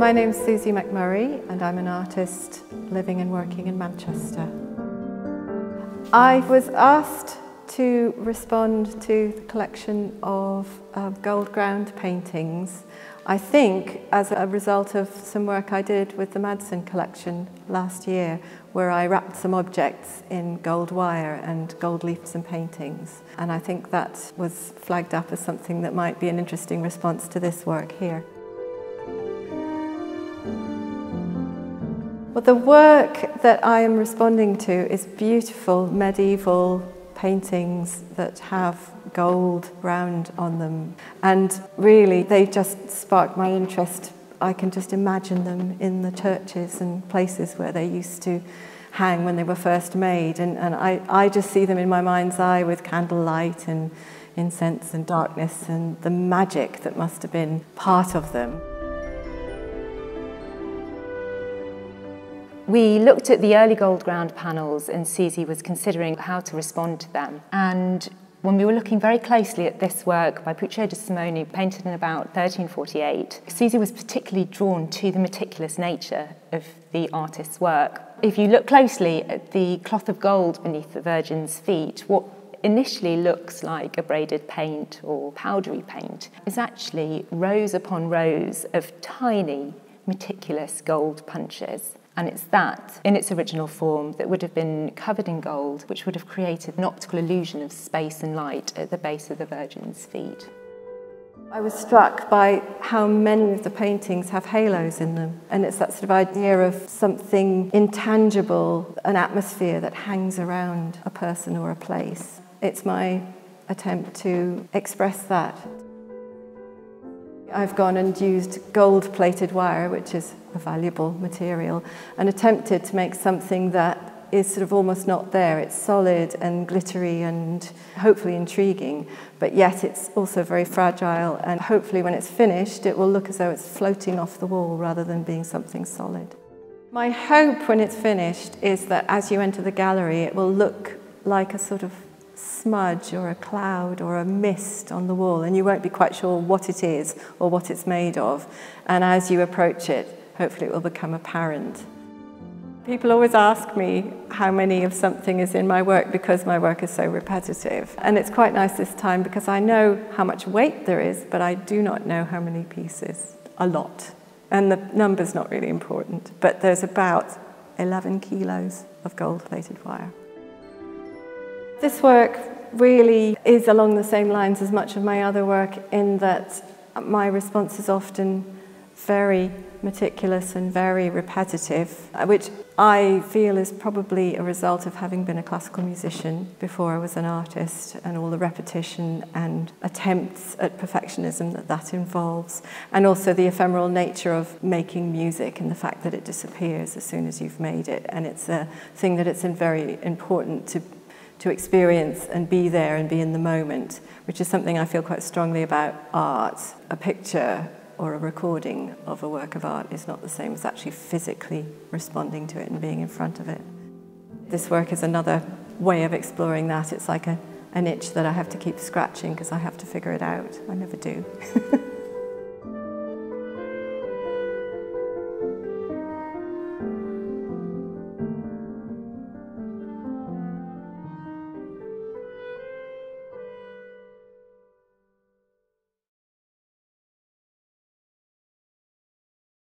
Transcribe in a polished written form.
My name's Susie McMurray and I'm an artist living and working in Manchester. I was asked to respond to the collection of gold ground paintings, I think as a result of some work I did with the Madsen collection last year, where I wrapped some objects in gold wire and gold leaves and paintings. And I think that was flagged up as something that might be an interesting response to this work here. Well, the work that I am responding to is beautiful medieval paintings that have gold round on them. And really, they just spark my interest. I can just imagine them in the churches and places where they used to hang when they were first made. And I just see them in my mind's eye with candlelight and incense and darkness and the magic that must have been part of them. We looked at the early gold ground panels and Susie was considering how to respond to them. And when we were looking very closely at this work by Puccio de Simone, painted in about 1348, Susie was particularly drawn to the meticulous nature of the artist's work. If you look closely at the cloth of gold beneath the Virgin's feet, what initially looks like a braided paint or powdery paint is actually rows upon rows of tiny, meticulous gold punches. And it's that, in its original form, that would have been covered in gold, which would have created an optical illusion of space and light at the base of the Virgin's feet. I was struck by how many of the paintings have halos in them. And it's that sort of idea of something intangible, an atmosphere that hangs around a person or a place. It's my attempt to express that. I've gone and used gold-plated wire, which is a valuable material, and attempted to make something that is sort of almost not there. It's solid and glittery and hopefully intriguing, but yet it's also very fragile, and hopefully when it's finished it will look as though it's floating off the wall rather than being something solid. My hope when it's finished is that as you enter the gallery it will look like a sort of smudge or a cloud or a mist on the wall, and you won't be quite sure what it is or what it's made of, and as you approach it hopefully it will become apparent. People always ask me how many of something is in my work because my work is so repetitive, and it's quite nice this time because I know how much weight there is, but I do not know how many pieces. A lot, and the number's not really important, but there's about 11 kilos of gold-plated wire. This work really is along the same lines as much of my other work in that my response is often very meticulous and very repetitive, which I feel is probably a result of having been a classical musician before I was an artist, and all the repetition and attempts at perfectionism that involves, and also the ephemeral nature of making music and the fact that it disappears as soon as you've made it, and it's a thing that it's very important to experience and be there and be in the moment, which is something I feel quite strongly about art. A picture or a recording of a work of art is not the same as actually physically responding to it and being in front of it. This work is another way of exploring that. It's like an itch that I have to keep scratching because I have to figure it out. I never do.